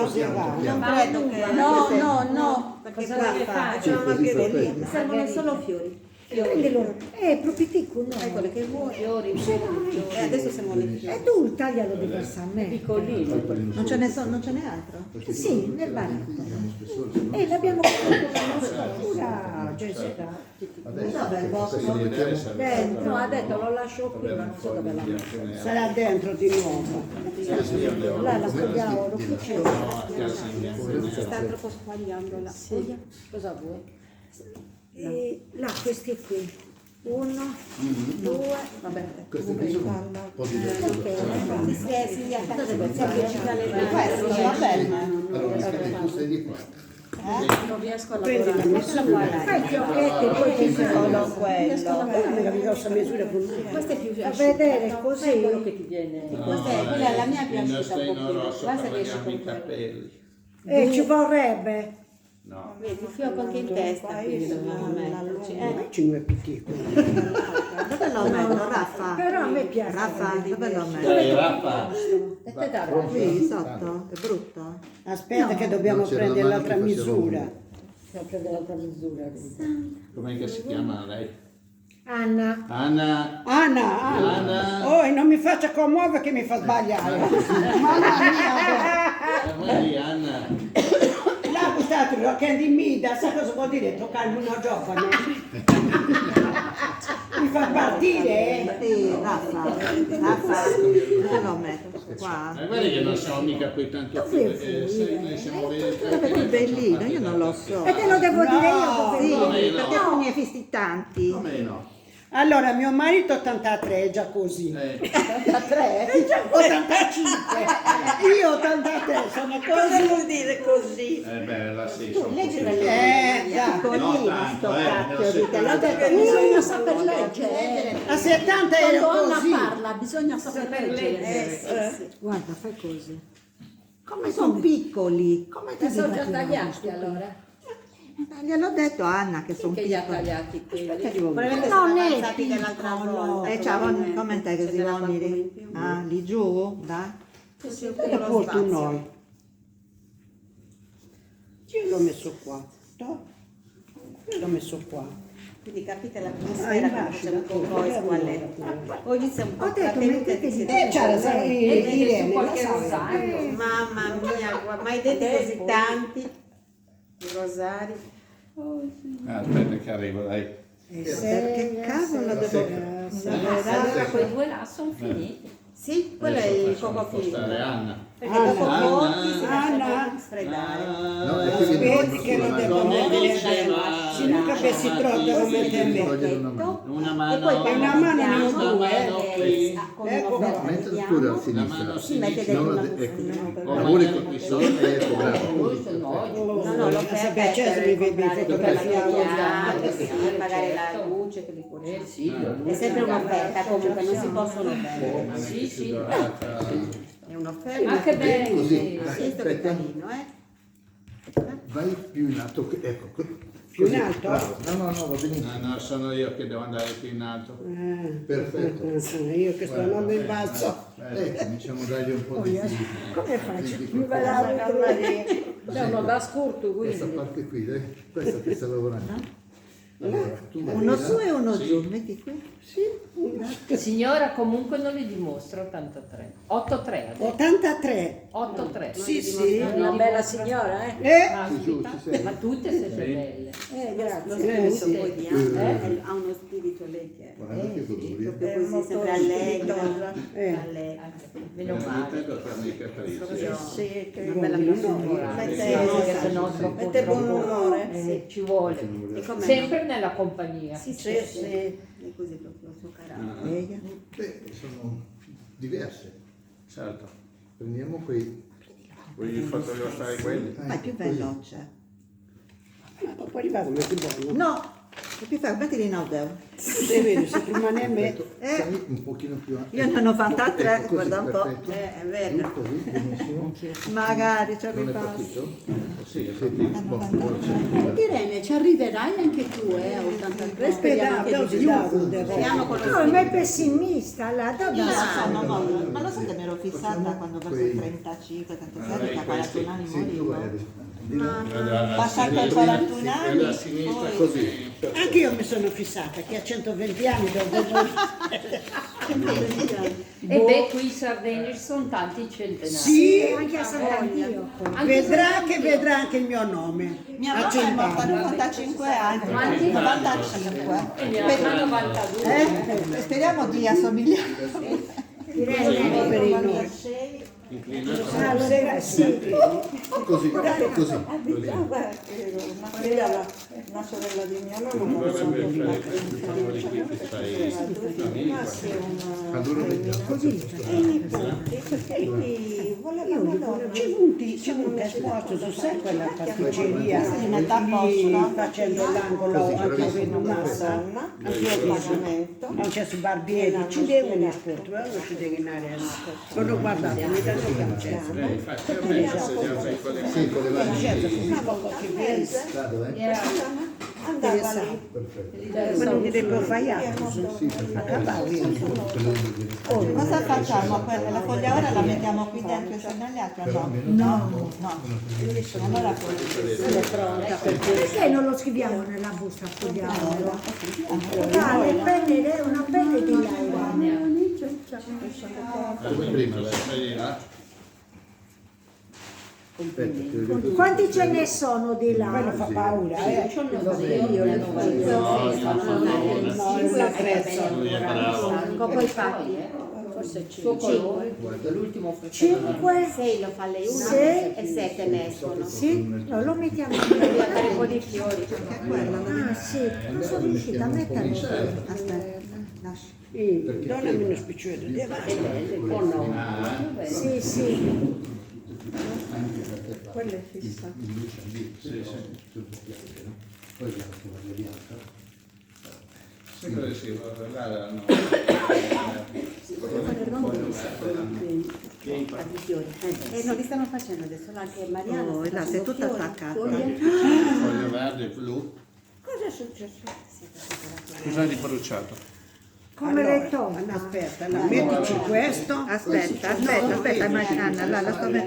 userà. Non credo che... No, perché cosa qua vuoi fare? facciamo margherita. Servono Margherita. solo fiori. Quindi loro, proprio piccolo, no? Eccole che vuoi. Fiori, E adesso siamo le fiori. E tu taglialo diversamente. piccolini. Non ce n'è altro? Sì, nel barattolo. E l'abbiamo fatto con la scultura, Jessica. Dov'è il vostro? Dentro. No, ha detto lo lascio qui, ma non so dove l'ha messo. Sarà dentro di nuovo. Là la scogliamo, lo cuciamo. Si sta troppo squagliando là. Cosa vuoi? E là, questi qui. 1, 2, vabbè. Questo qui sono un po' di verdura. Si avvicina le mani. Questo va bene. Allora, tu sei di qua. Non riesco a Prendi la lavorare. misura, fai i fiocchetti e poi ti Solo quello. la grossa misura con Questa è più a vedere È così. quello che ti viene. quella la mia è piaciuta un po' più. rosso Guarda per che esce bagnarmi i con quello. capelli. Ci vorrebbe. No. Vedi, il fiocco anche in testa, quindi dobbiamo metterci. 5 piccini. Dove lo metto, Raffa? Però a me piace. Raffa, dove lo metto? Dai, Raffa. E te da Qui, sotto? È brutto? Aspetta che dobbiamo prendere l'altra misura. Devo prendere l'altra misura. Com'è che si chiama lei? Anna. Anna. Anna. Oh, e non mi faccia commuovere che mi fa sbagliare. Mamma mia. Anna. Là gustato che di mida, sa cosa vuol dire toccare una giovane? Mi fa partire? Sì, Raffa. Dove lo metto? Qua? Ma guarda che non siamo mica poi tanto più. Noi siamo Dove è bellino, io non lo so. E te lo devo dire io dove Sì, Come no? perché tu ne hai visti tanti. Come no? Allora, mio marito 83 è già così. 83? È già 85. Io 83 sono così. vuol dire così? Beh, la stesso. Già. Piccolino tanto, sto cacchio di te. L'ho detto, bisogna saper leggere. A 70 ero Quando Anna così. parla bisogna saper leggere. Guarda, fai così. Come sono piccoli? Come ti E sono dico? già tagliati allora. Gliel'ho detto a Anna che sono Che li ha piccoli. tagliati quelli. Probabilmente Non sono è avanzati dell'altra volta. Ciao, come te che Ce si n'era vuole qualcuno in dire? più. Ah, lì giù? Dai. E porto noi. Io l'ho messo qua. No? Io l'ho messo qua. Quindi capite l'atmosfera che facciamo con voi squalletta. Oggi siamo un po' Ho detto, trattenute mettete di c'era Irene, la qualche sai. rosario. Mamma mia, mai detti così tanti i rosari. Aspetta che arrivo, dai. Perché cavolo devo... Allora quei due là sono finiti. Sì, quello è il coco Spostare figo. Anna. Perché dopo Anna. pochi si Anna. lascia sfreddare. Ah, Vedi che lo devo Come mettere. diceva Se non capessi troppo lo mettere. una E mano. poi una mano in una due, mano qui. con Ecco un'offerta qua. vediamo. Mettila pure a La sinistra. mano Si mette sinistra. dentro Non una la- ecco. busta. Oh, L'unico qui solo è ecco, bravo. No, no, l'offerta Beh, è certo, per mi vedi comprare tutta la fotografiato. chiave, per pagare la luce, che li pulisci. Sì, È sempre un'offerta, comunque non si possono perdere. sì, sì. È un'offerta. Anche bene. Così, Questo che aspetta. carino, Vai più in alto, ecco. Più in Così, alto? bravo. No, va benissimo. No, sono io che devo andare più in alto. Perfetto. Io che sto non mi bacio. Cominciamo a dargli un po' di... Come faccio? di- È uno da scurto Questa quindi. parte qui, questa che sta lavorando. Allora, tu vai Uno là. su e uno giù, metti qui. Signora comunque non li dimostra 83. 83 ha detto. 83. 83. Sì, sì. Una bella signora, eh? Sì, giù, ci sei. Ma tutte siete belle. Grazie. Sì. Poi di Anna, ha uno spirito lei che è Guarda che colori. proprio così, sempre allegra. allegra. Meno male. Per farmi i capelli. Sì, Che una bella persona. Che se no troppo Mette buon umore. ci vuole. E com'è? Sempre nella compagnia. Sì, sì, sì. È così proprio il suo carattere. Beh, sono diverse. Certo. Prendiamo quei... Voglio fotografare quelli. Vai più veloce. Ma poi arrivare come più buono. No! più fare, mettili in audio. Se vedi, se rimane a me. Sei un pochino più avanti. Io ne ho 93, Ecco, così, guarda un po'. perfetto. È vero. Così, benissimo. Magari ci Non è arrivasse. partito? Sì, è Senti, boh, Irene, ci arriverai anche tu a 83, speriamo che di più. Speriamo con No, ma è pessimista, là, dove No, ma lo so che mi ero fissata quando verso i 35, 36, che a 41 anni morivo. Passato i 41 anni, a sinistra poi- così. Anche io mi sono fissata che a 120 anni devo E beh, qui in Sardegna ci sono tanti centenari. Sì, anche a Sant'Andio. vedrà che vedrà anche il mio nome. mia A mamma è morta a 100 anni. 95 anni. Quanti? 95. E mia mamma 92. Speriamo di assomigliare. Allora, sì. così, così. Una sorella di mia nonna Non dovrebbe fare quelli qui che fai famiglia. Allora vediamo. Ci vuole esposto su sé quella pasticceria metà posto. facendo l'angolo anche in massa, anche su Barbieri, ci devono esporto, non ci devono andare. Sono guardato, mi danno piacere. Infatti a me se già fai quelle Sì, con le mani. Vado, Andava lì. Perfetto. Ma non mi devo fare altro. Cosa facciamo? La foglia ora la mettiamo qui dentro e sono gli altri? No. Allora Perché non lo scriviamo nella busta, scriviamolo? Dai, una pelle di là. Come prima, dai. fai là. Aspetta, ti ripeto. Quanti ce ne sono di Quello là? fa paura, eh. Poi fatti, forse 5. L'ultimo 5? 6 lo fa lei una Sì. e 7 ne escono. Sì? No, lo mettiamo Devi avere un po' di fiori. Ah, sì, non sono riuscita a metterlo. Donnami uno spicciolo di avanti. o no? Sì, sì. quella è fissa. Poi la tovaglia bianca. Sì, quello sì, là no. Non li stanno facendo adesso anche Mariana. Oh, là, sei tutta attaccata. Foglio verde, blu. Cosa è successo? Cosa hai bruciato? Come le tonne. Aspetta, mettici questo. Aspetta, Marianna, là, la sto mettendo.